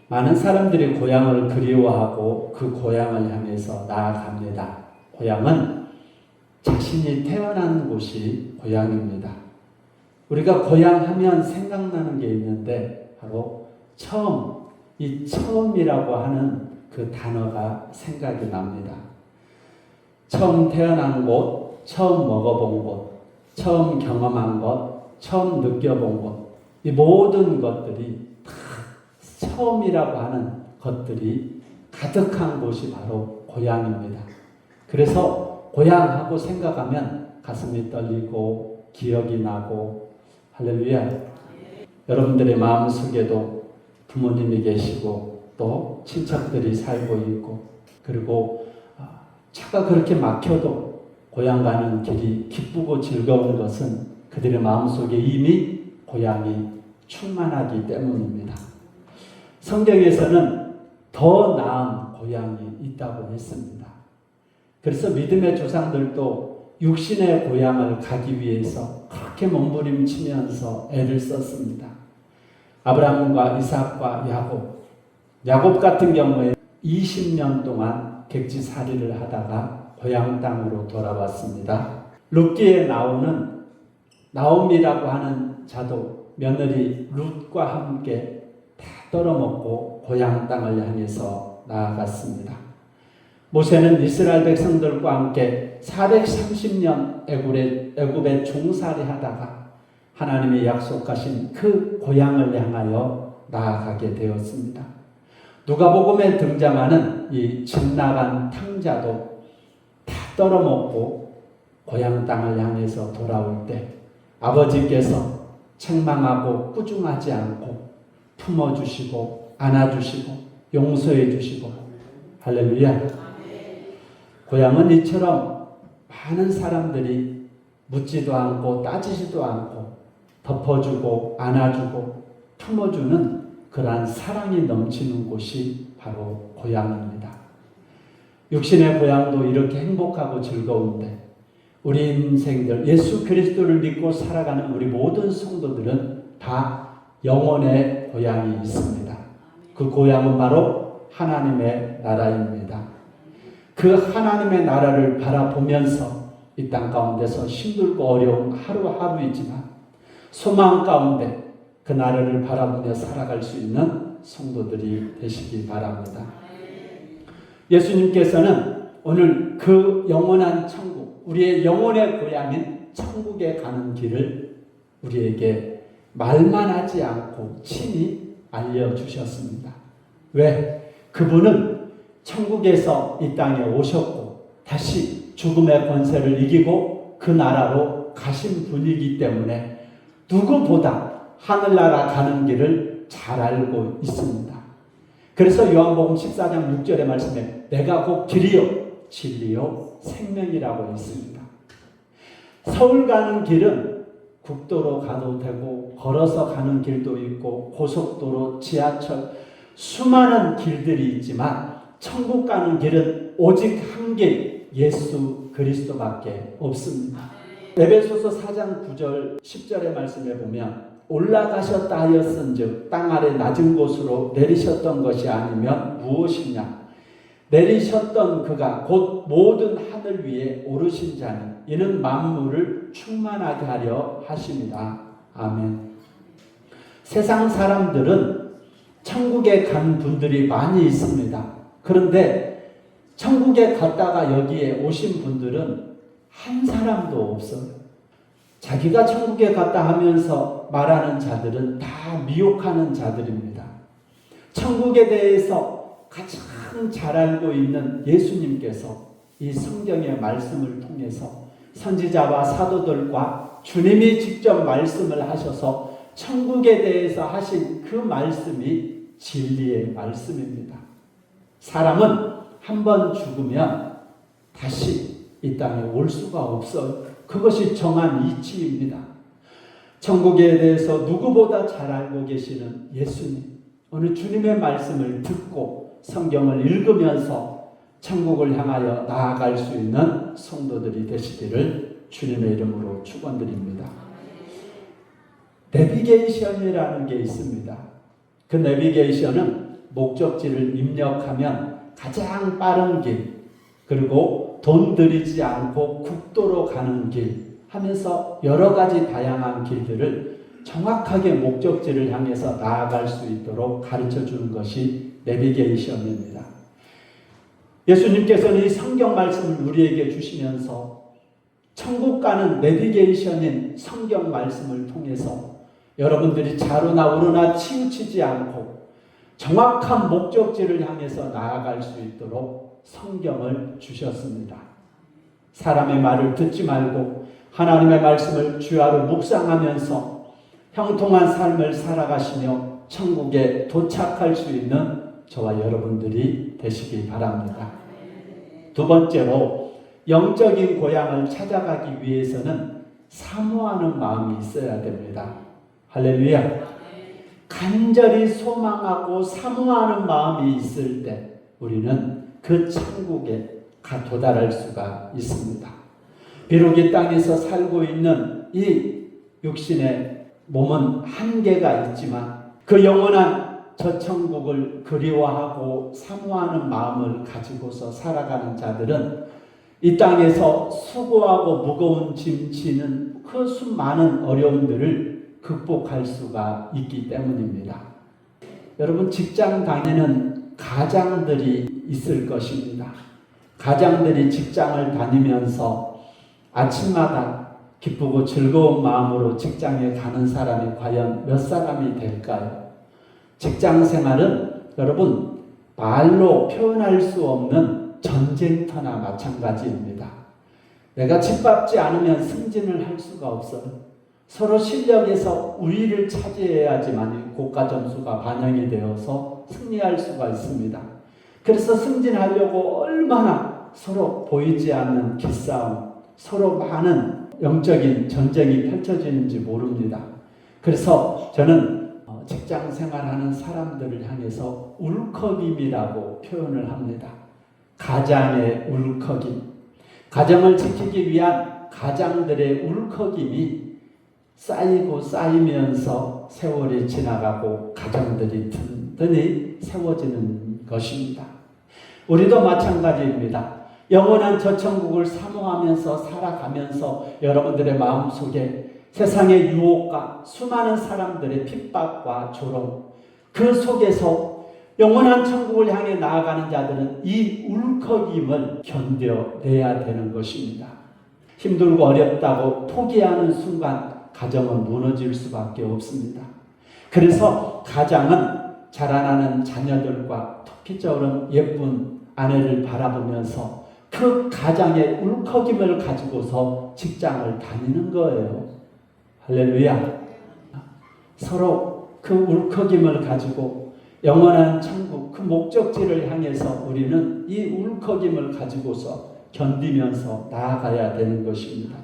많은 사람들이 고향을 그리워하고 그 고향을 향해서 나아갑니다. 고향은 자신이 태어난 곳이 고향입니다. 우리가 고향 하면 생각나는 게 있는데 바로 처음, 이 처음이라고 하는 그 단어가 생각이 납니다. 처음 태어난 곳, 처음 먹어본 곳, 처음 경험한 것, 처음 느껴본 것, 이 모든 것들이 다 처음이라고 하는 것들이 가득한 곳이 바로 고향입니다. 그래서 고향하고 생각하면 가슴이 떨리고 기억이 나고 할렐루야. 여러분들의 마음속에도 부모님이 계시고 또 친척들이 살고 있고 그리고 차가 그렇게 막혀도 고향 가는 길이 기쁘고 즐거운 것은 그들의 마음속에 이미 고향이 충만하기 때문입니다. 성경에서는 더 나은 고향이 있다고 했습니다. 그래서 믿음의 조상들도 육신의 고향을 가기 위해서 그렇게 몸부림치면서 애를 썼습니다. 아브라함과 이삭과 야곱 같은 경우에 20년 동안 객지살이를 하다가 고향 땅으로 돌아왔습니다. 룻기에 나오는 나옴이라고 하는 자도 며느리 룻과 함께 다 떨어먹고 고향 땅을 향해서 나아갔습니다. 모세는 이스라엘 백성들과 함께 430년 애굽에 종살이 하다가 하나님이 약속하신 그 고향을 향하여 나아가게 되었습니다. 누가복음에 등장하는 이 집 나간 탕자도 다 떨어먹고 고향 땅을 향해서 돌아올 때 아버지께서 책망하고 꾸중하지 않고 품어주시고 안아주시고 용서해주시고 할렐루야. 고향은 이처럼 많은 사람들이 묻지도 않고 따지지도 않고 덮어주고 안아주고 품어주는 그러한 사랑이 넘치는 곳이 바로 고향입니다. 육신의 고향도 이렇게 행복하고 즐거운데 우리 인생들 예수 그리스도를 믿고 살아가는 우리 모든 성도들은 다 영혼의 고향이 있습니다. 그 고향은 바로 하나님의 나라입니다. 그 하나님의 나라를 바라보면서 이 땅 가운데서 힘들고 어려운 하루하루이지만 소망 가운데 그 나라를 바라보며 살아갈 수 있는 성도들이 되시기 바랍니다. 예수님께서는 오늘 그 영원한 천국, 우리의 영혼의 고향인 천국에 가는 길을 우리에게 말만 하지 않고 친히 알려주셨습니다. 왜? 그분은 천국에서 이 땅에 오셨고 다시 죽음의 권세를 이기고 그 나라로 가신 분이기 때문에 누구보다 하늘나라 가는 길을 잘 알고 있습니다. 그래서 요한복음 14장 6절의 말씀에 내가 곧 길이요 진리요 생명이라고 있습니다. 서울 가는 길은 국도로 가도 되고 걸어서 가는 길도 있고 고속도로, 지하철 수많은 길들이 있지만 천국 가는 길은 오직 한 길, 예수 그리스도밖에 없습니다. 에베소서 4장 9절 10절의 말씀에 보면 올라가셨다 하였은즉 땅 아래 낮은 곳으로 내리셨던 것이 아니면 무엇이냐 내리셨던 그가 곧 모든 하늘 위에 오르신 자니 이는 만물을 충만하게 하려 하심이라. 아멘. 세상 사람들은 천국에 간 분들이 많이 있습니다. 그런데 천국에 갔다가 여기에 오신 분들은 한 사람도 없어요. 자기가 천국에 갔다 하면서 말하는 자들은 다 미혹하는 자들입니다. 천국에 대해서 가장 잘 알고 있는 예수님께서 이 성경의 말씀을 통해서 선지자와 사도들과 주님이 직접 말씀을 하셔서 천국에 대해서 하신 그 말씀이 진리의 말씀입니다. 사람은 한번 죽으면 다시 이 땅에 올 수가 없어요. 그것이 정한 이치입니다. 천국에 대해서 누구보다 잘 알고 계시는 예수님, 오늘 주님의 말씀을 듣고 성경을 읽으면서 천국을 향하여 나아갈 수 있는 성도들이 되시기를 주님의 이름으로 축원드립니다. 내비게이션이라는 게 있습니다. 그 내비게이션은 목적지를 입력하면 가장 빠른 길, 그리고 돈 들이지 않고 국도로 가는 길 하면서 여러 가지 다양한 길들을 정확하게 목적지를 향해서 나아갈 수 있도록 가르쳐 주는 것이 내비게이션입니다. 예수님께서는 이 성경 말씀을 우리에게 주시면서 천국 가는 내비게이션인 성경 말씀을 통해서 여러분들이 좌로나 우로나 치우치지 않고 정확한 목적지를 향해서 나아갈 수 있도록 성경을 주셨습니다. 사람의 말을 듣지 말고 하나님의 말씀을 주야로 묵상하면서 형통한 삶을 살아가시며 천국에 도착할 수 있는 저와 여러분들이 되시기 바랍니다. 두 번째로 영적인 고향을 찾아가기 위해서는 사모하는 마음이 있어야 됩니다. 할렐루야. 간절히 소망하고 사모하는 마음이 있을 때 우리는 그 천국에 도달할 수가 있습니다. 비록 이 땅에서 살고 있는 이 육신의 몸은 한계가 있지만 그 영원한 저 천국을 그리워하고 사모하는 마음을 가지고서 살아가는 자들은 이 땅에서 수고하고 무거운 짐 지는 그 수많은 어려움들을 극복할 수가 있기 때문입니다. 여러분, 직장 다니는 가장들이 있을 것입니다. 가장들이 직장을 다니면서 아침마다 기쁘고 즐거운 마음으로 직장에 가는 사람이 과연 몇 사람이 될까요? 직장 생활은 여러분 말로 표현할 수 없는 전쟁터나 마찬가지입니다. 내가 짓밟지 않으면 승진을 할 수가 없어요. 서로 실력에서 우위를 차지해야지만 고가 점수가 반영이 되어서 승리할 수가 있습니다. 그래서 승진하려고 얼마나 서로 보이지 않는 기싸움, 서로 많은 영적인 전쟁이 펼쳐지는지 모릅니다. 그래서 저는 직장 생활하는 사람들을 향해서 울컥임이라고 표현을 합니다. 가장의 울컥임. 가정을 지키기 위한 가장들의 울컥임이 쌓이고 쌓이면서 세월이 지나가고 가정들이 든든히 세워지는 것입니다. 우리도 마찬가지입니다. 영원한 저 천국을 사모하면서 살아가면서 여러분들의 마음속에 세상의 유혹과 수많은 사람들의 핍박과 조롱, 그 속에서 영원한 천국을 향해 나아가는 자들은 이 울컥임을 견뎌내야 되는 것입니다. 힘들고 어렵다고 포기하는 순간 가정은 무너질 수밖에 없습니다. 그래서 가장은 자라나는 자녀들과 토끼처럼 예쁜 아내를 바라보면서 그 가장의 울컥임을 가지고서 직장을 다니는 거예요. 할렐루야. 서로 그 울컥임을 가지고 영원한 천국, 그 목적지를 향해서 우리는 이 울컥임을 가지고서 견디면서 나아가야 되는 것입니다.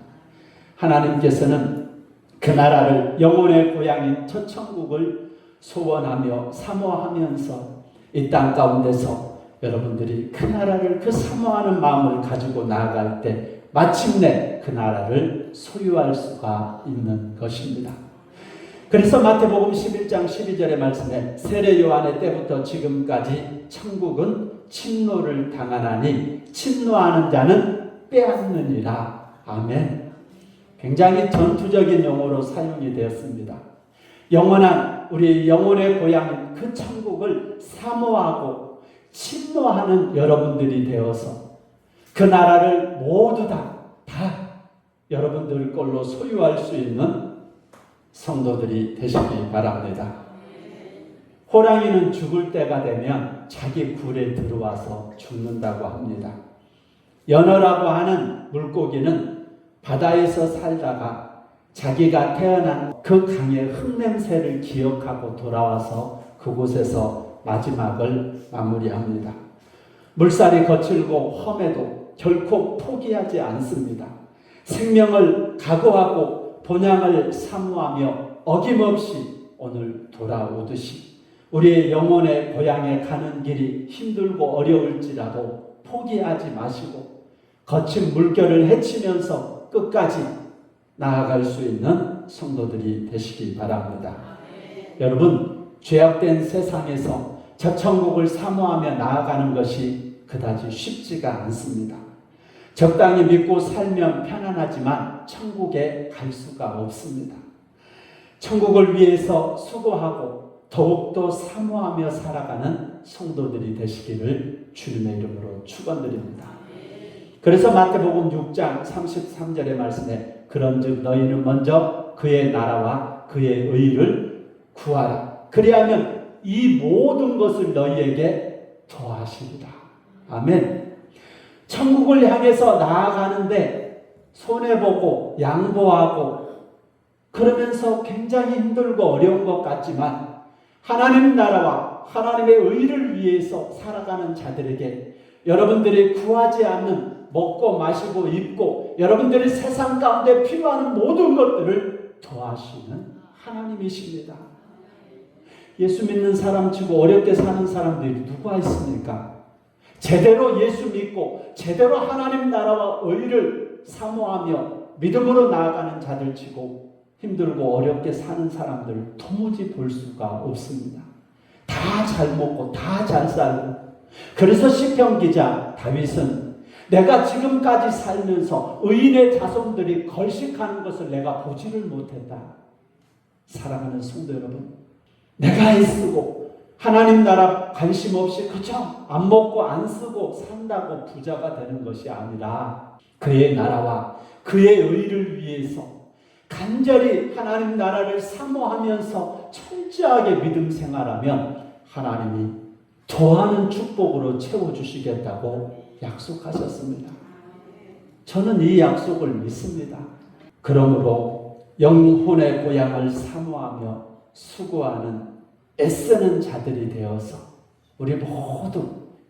하나님께서는 그 나라를, 영혼의 고향인 첫 천국을 소원하며 사모하면서 이 땅 가운데서 여러분들이 그 나라를, 그 사모하는 마음을 가지고 나아갈 때 마침내 그 나라를 소유할 수가 있는 것입니다. 그래서 마태복음 11장 12절의 말씀에 세례 요한의 때부터 지금까지 천국은 침노를 당하나니 침노하는 자는 빼앗느니라. 아멘. 굉장히 전투적인 용어로 사용이 되었습니다. 영원한 우리 영혼의 고향인 그 천국을 사모하고 침노하는 여러분들이 되어서 그 나라를 모두 다 여러분들 걸로 소유할 수 있는 성도들이 되시기 바랍니다. 호랑이는 죽을 때가 되면 자기 굴에 들어와서 죽는다고 합니다. 연어라고 하는 물고기는 바다에서 살다가 자기가 태어난 그 강의 흙냄새를 기억하고 돌아와서 그곳에서 마지막을 마무리합니다. 물살이 거칠고 험해도 결코 포기하지 않습니다. 생명을 각오하고 본향을 사모하며 어김없이 오늘 돌아오듯이 우리의 영혼의 고향에 가는 길이 힘들고 어려울지라도 포기하지 마시고 거친 물결을 헤치면서 끝까지 나아갈 수 있는 성도들이 되시기 바랍니다. 여러분, 죄악된 세상에서 저 천국을 사모하며 나아가는 것이 그다지 쉽지가 않습니다. 적당히 믿고 살면 편안하지만 천국에 갈 수가 없습니다. 천국을 위해서 수고하고 더욱더 사모하며 살아가는 성도들이 되시기를 주님의 이름으로 축원드립니다. 그래서 마태복음 6장 33절의 말씀에 그런즉 너희는 먼저 그의 나라와 그의 의를 구하라. 그리하면 이 모든 것을 너희에게 더하시리라. 아멘. 천국을 향해서 나아가는데 손해보고 양보하고 그러면서 굉장히 힘들고 어려운 것 같지만 하나님 나라와 하나님의 의를 위해서 살아가는 자들에게 여러분들이 구하지 않는 먹고 마시고 입고 여러분들이 세상 가운데 필요한 모든 것들을 더하시는 하나님이십니다. 예수 믿는 사람 치고 어렵게 사는 사람들이 누가 있습니까? 제대로 예수 믿고 제대로 하나님 나라와 의를 사모하며 믿음으로 나아가는 자들 치고 힘들고 어렵게 사는 사람들 도무지 볼 수가 없습니다. 다 잘 먹고 다 잘 살고. 그래서 시편 기자 다윗은 내가 지금까지 살면서 의인의 자손들이 걸식하는 것을 내가 보지를 못했다. 사랑하는 성도 여러분, 내가 애쓰고 하나님 나라 관심 없이 그저 안 먹고 안 쓰고 산다고 부자가 되는 것이 아니라 그의 나라와 그의 의를 위해서 간절히 하나님 나라를 사모하면서 철저하게 믿음 생활하면 하나님이 더하는 축복으로 채워주시겠다고 약속하셨습니다. 저는 이 약속을 믿습니다. 그러므로 영혼의 고향을 사모하며 수고하는 애쓰는 자들이 되어서 우리 모두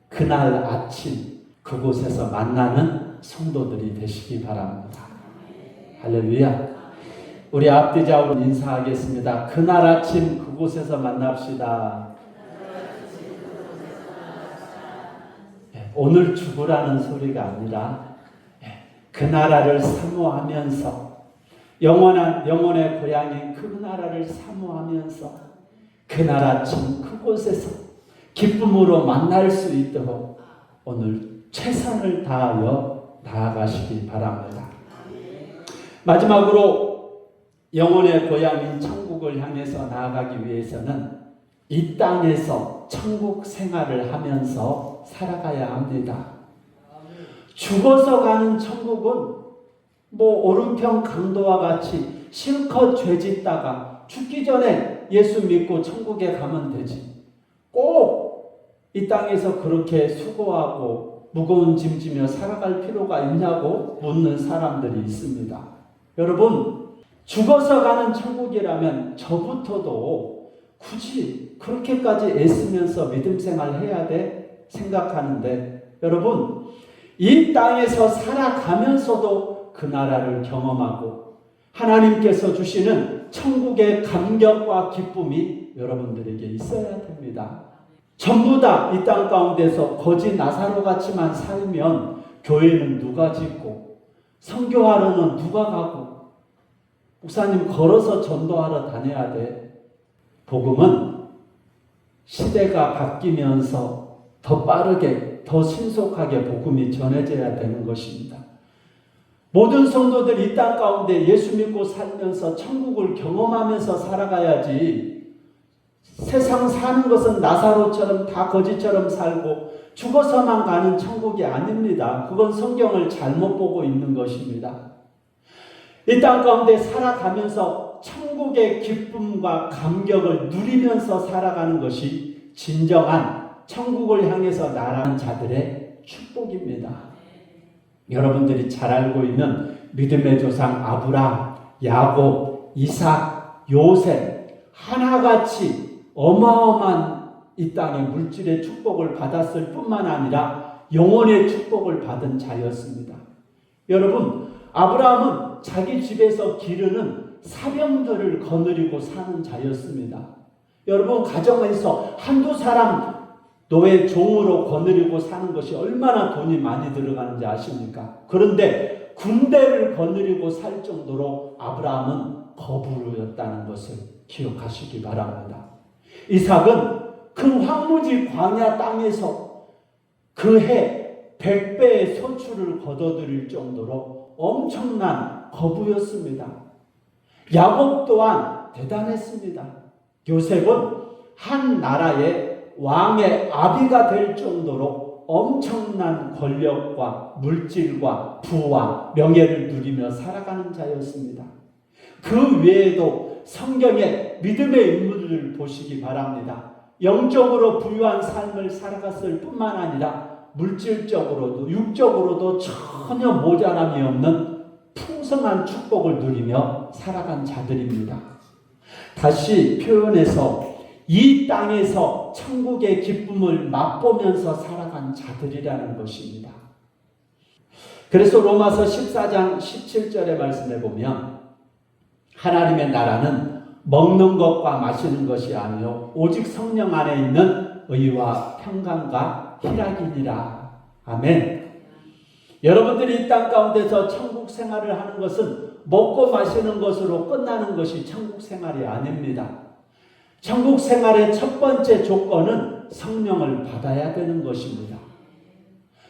그날 아침 그곳에서 만나는 성도들이 되시기 바랍니다. 할렐루야. 우리 앞뒤좌우로 인사하겠습니다. 그날 아침 그곳에서 만납시다. 오늘 죽으라는 소리가 아니라 그 나라를 사모하면서 영원의 고향인 그 나라를 사모하면서 그날 아침 그곳에서 기쁨으로 만날 수 있도록 오늘 최선을 다하여 나아가시기 바랍니다. 마지막으로 영혼의 고향인 천국을 향해서 나아가기 위해서는 이 땅에서 천국 생활을 하면서 살아가야 합니다. 죽어서 가는 천국은 오른편 강도와 같이 실컷 죄짓다가 죽기 전에 예수 믿고 천국에 가면 되지. 꼭 이 땅에서 그렇게 수고하고 무거운 짐 지며 살아갈 필요가 있냐고 묻는 사람들이 있습니다. 여러분, 죽어서 가는 천국이라면 저부터도 굳이 그렇게까지 애쓰면서 믿음 생활 해야 돼 생각하는데, 여러분, 이 땅에서 살아가면서도 그 나라를 경험하고 하나님께서 주시는 천국의 감격과 기쁨이 여러분들에게 있어야 됩니다. 전부 다 이 땅 가운데서 거지 나사로 같이만 살면 교회는 누가 짓고 선교하러는 누가 가고 목사님 걸어서 전도하러 다녀야 돼. 복음은 시대가 바뀌면서 더 빠르게 더 신속하게 복음이 전해져야 되는 것입니다. 모든 성도들 이 땅 가운데 예수 믿고 살면서 천국을 경험하면서 살아가야지, 세상 사는 것은 나사로처럼 다 거지처럼 살고 죽어서만 가는 천국이 아닙니다. 그건 성경을 잘못 보고 있는 것입니다. 이 땅 가운데 살아가면서 천국의 기쁨과 감격을 누리면서 살아가는 것이 진정한 천국을 향해서 나아가는 자들의 축복입니다. 여러분들이 잘 알고 있는 믿음의 조상 아브라함, 야곱, 이삭, 요셉 하나같이 어마어마한 이 땅의 물질의 축복을 받았을 뿐만 아니라 영혼의 축복을 받은 자였습니다. 여러분, 아브라함은 자기 집에서 기르는 사병들을 거느리고 사는 자였습니다. 여러분, 가정에서 한두 사람 노예 종으로 거느리고 사는 것이 얼마나 돈이 많이 들어가는지 아십니까? 그런데 군대를 거느리고 살 정도로 아브라함은 거부였다는 것을 기억하시기 바랍니다. 이삭은 그 황무지 광야 땅에서 그 해 100배의 소출을 거둬들일 정도로 엄청난 거부였습니다. 야곱 또한 대단했습니다. 요셉은 한 나라의 왕의 아비가 될 정도로 엄청난 권력과 물질과 부와 명예를 누리며 살아가는 자였습니다. 그 외에도 성경의 믿음의 인물을 보시기 바랍니다. 영적으로 부유한 삶을 살아갔을 뿐만 아니라 물질적으로도 육적으로도 전혀 모자람이 없는 풍성한 축복을 누리며 살아간 자들입니다. 다시 표현해서 이 땅에서 천국의 기쁨을 맛보면서 살아간 자들이라는 것입니다. 그래서 로마서 14장 17절의 말씀에 보면 하나님의 나라는 먹는 것과 마시는 것이 아니요 오직 성령 안에 있는 의와 평강과 희락이니라. 아멘. 여러분들이 이 땅 가운데서 천국 생활을 하는 것은 먹고 마시는 것으로 끝나는 것이 천국 생활이 아닙니다. 천국 생활의 첫 번째 조건은 성령을 받아야 되는 것입니다.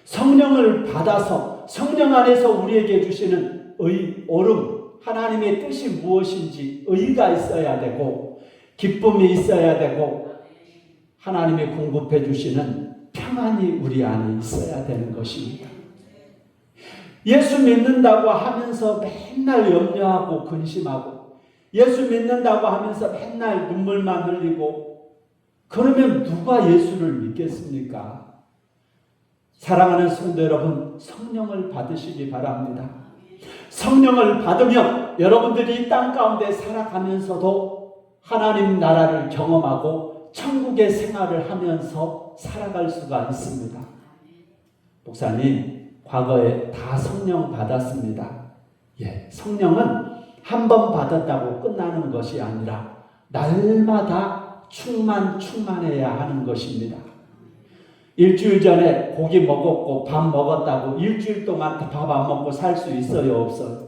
성령을 받아서 성령 안에서 우리에게 주시는 의, 옳음, 하나님의 뜻이 무엇인지 의가 있어야 되고 기쁨이 있어야 되고 하나님이 공급해 주시는 평안이 우리 안에 있어야 되는 것입니다. 예수 믿는다고 하면서 맨날 염려하고 근심하고 예수 믿는다고 하면서 맨날 눈물만 흘리고 그러면 누가 예수를 믿겠습니까? 사랑하는 성도 여러분, 성령을 받으시기 바랍니다. 성령을 받으면 여러분들이 이 땅 가운데 살아가면서도 하나님 나라를 경험하고 천국의 생활을 하면서 살아갈 수가 있습니다. 목사님, 과거에 다 성령 받았습니다. 예, 성령은 한 번 받았다고 끝나는 것이 아니라 날마다 충만해야 하는 것입니다. 일주일 전에 고기 먹었고 밥 먹었다고 일주일 동안 밥 안 먹고 살 수 있어요, 없어요?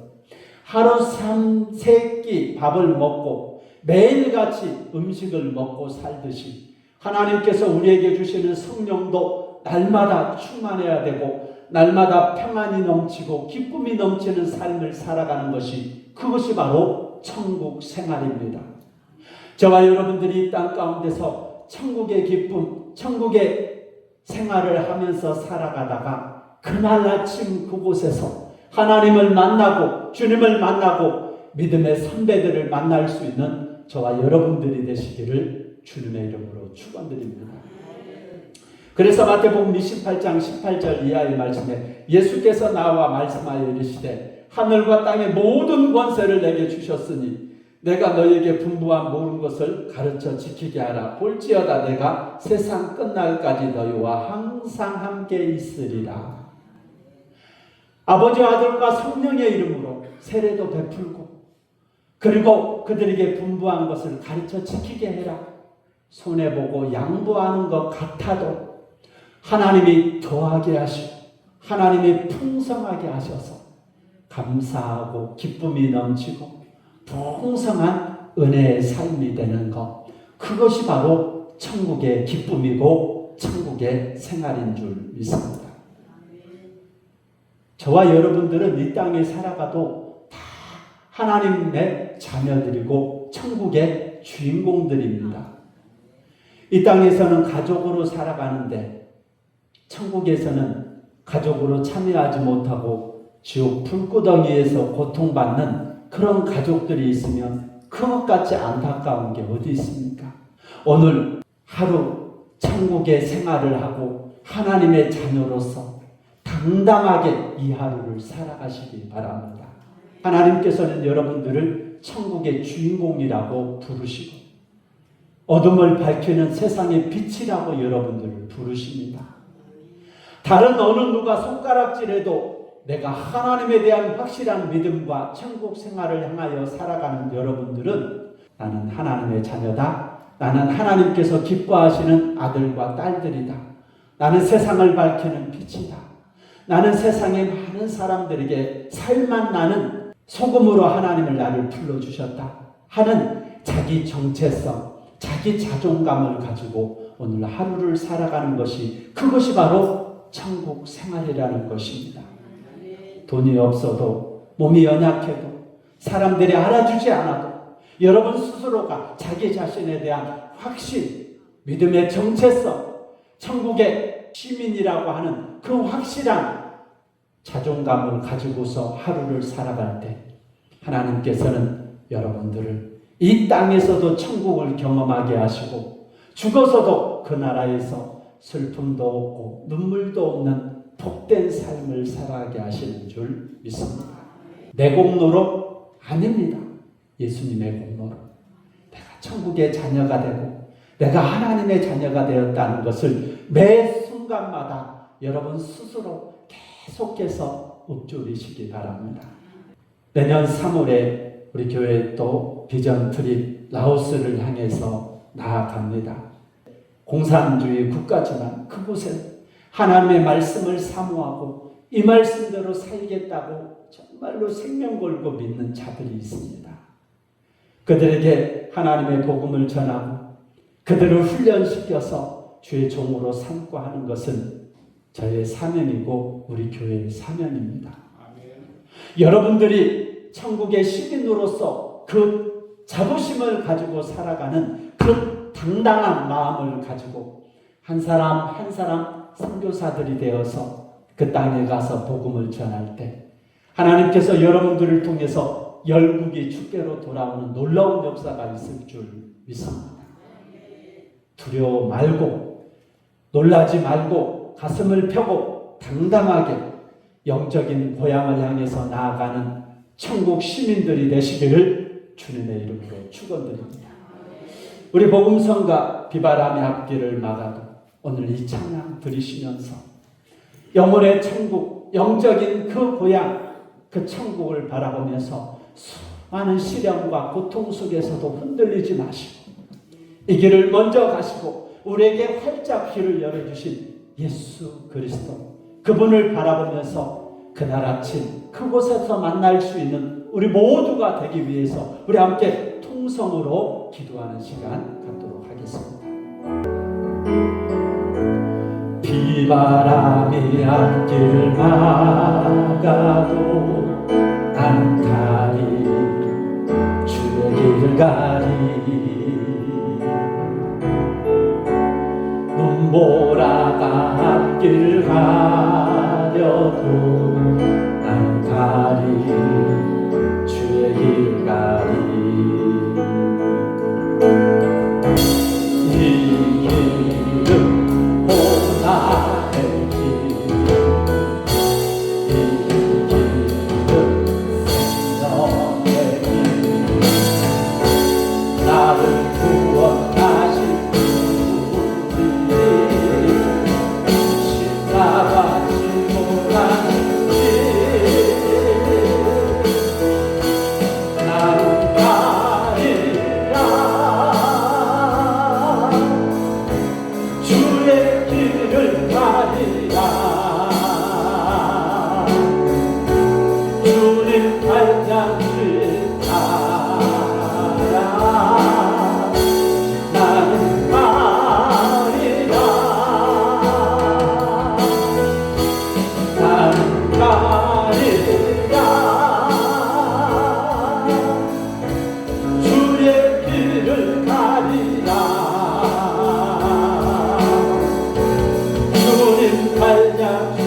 하루 3끼 밥을 먹고 매일같이 음식을 먹고 살듯이 하나님께서 우리에게 주시는 성령도 날마다 충만해야 되고 날마다 평안이 넘치고 기쁨이 넘치는 삶을 살아가는 것이 그것이 바로 천국 생활입니다. 저와 여러분들이 이 땅 가운데서 천국의 기쁨, 천국의 생활을 하면서 살아가다가 그날 아침 그곳에서 하나님을 만나고 주님을 만나고 믿음의 선배들을 만날 수 있는 저와 여러분들이 되시기를 주님의 이름으로 축원드립니다. 그래서 마태복음 28장 18절 이하의 말씀에 예수께서 나와 말씀하여 이르시되 하늘과 땅의 모든 권세를 내게 주셨으니 내가 너희에게 분부한 모든 것을 가르쳐 지키게 하라. 볼지어다 내가 세상 끝날까지 너희와 항상 함께 있으리라. 아버지와 아들과 성령의 이름으로 세례도 베풀고 그리고 그들에게 분부한 것을 가르쳐 지키게 해라. 손해보고 양보하는 것 같아도 하나님이 더하게 하시고 하나님이 풍성하게 하셔서 감사하고 기쁨이 넘치고 풍성한 은혜의 삶이 되는 것, 그것이 바로 천국의 기쁨이고 천국의 생활인 줄 믿습니다. 저와 여러분들은 이 땅에 살아가도 다 하나님의 자녀들이고 천국의 주인공들입니다. 이 땅에서는 가족으로 살아가는데 천국에서는 가족으로 참여하지 못하고 지옥 불구덩이에서 고통받는 그런 가족들이 있으면 그것같이 안타까운 게 어디 있습니까? 오늘 하루 천국의 생활을 하고 하나님의 자녀로서 당당하게 이 하루를 살아가시기 바랍니다. 하나님께서는 여러분들을 천국의 주인공이라고 부르시고 어둠을 밝히는 세상의 빛이라고 여러분들을 부르십니다. 다른 어느 누가 손가락질해도 내가 하나님에 대한 확실한 믿음과 천국 생활을 향하여 살아가는 여러분들은 나는 하나님의 자녀다. 나는 하나님께서 기뻐하시는 아들과 딸들이다. 나는 세상을 밝히는 빛이다. 나는 세상의 많은 사람들에게 살만 나는 소금으로 하나님을 나를 불러주셨다 하는 자기 정체성, 자기 자존감을 가지고 오늘 하루를 살아가는 것이, 그것이 바로 천국 생활이라는 것입니다. 돈이 없어도, 몸이 연약해도, 사람들이 알아주지 않아도 여러분 스스로가 자기 자신에 대한 확신, 믿음의 정체성, 천국의 시민이라고 하는 그 확실한 자존감을 가지고서 하루를 살아갈 때 하나님께서는 여러분들을 이 땅에서도 천국을 경험하게 하시고, 죽어서도 그 나라에서 슬픔도 없고 눈물도 없는 복된 삶을 살아가게 하시는 줄 믿습니다. 내 공로로 아닙니다. 예수님의 공로로 내가 천국의 자녀가 되고 내가 하나님의 자녀가 되었다는 것을 매 순간마다 여러분 스스로 계속해서 읊조리시기 바랍니다. 내년 3월에 우리 교회 또 비전 트립 라오스를 향해서 나아갑니다. 공산주의 국가지만 그곳에 하나님의 말씀을 사모하고 이 말씀대로 살겠다고 정말로 생명 걸고 믿는 자들이 있습니다. 그들에게 하나님의 복음을 전하고 그들을 훈련시켜서 주의 종으로 삼고 하는 것은 저의 사명이고 우리 교회의 사명입니다. 아멘. 여러분들이 천국의 시민으로서 그 자부심을 가지고 살아가는 그 당당한 마음을 가지고 한 사람 한 사람 선교사들이 되어서 그 땅에 가서 복음을 전할 때 하나님께서 여러분들을 통해서 열국이 주께로 돌아오는 놀라운 역사가 있을 줄 믿습니다. 두려워 말고 놀라지 말고 가슴을 펴고 당당하게 영적인 고향을 향해서 나아가는 천국 시민들이 되시기를 주님의 이름으로 축원드립니다. 우리 복음성가 비바람의 앞길을 막아도 오늘 이 찬양 들으시면서 영혼의 천국, 영적인 그 고향, 그 천국을 바라보면서 수많은 시련과 고통 속에서도 흔들리지 마시고 이 길을 먼저 가시고 우리에게 활짝 길을 열어주신 예수 그리스도, 그분을 바라보면서 그날 아침 그곳에서 만날 수 있는 우리 모두가 되기 위해서 우리 함께 통성으로 기도하는 시간 갖도록 하겠습니다. 비바람이 앞길을 막아도 난 가리 주의 길을 가리 눈보라가 앞길 가려도 난 가리 주의 길 가리 이 길은 고난의 길 이 길은 생명의 길 나를 구원하신 주님 발량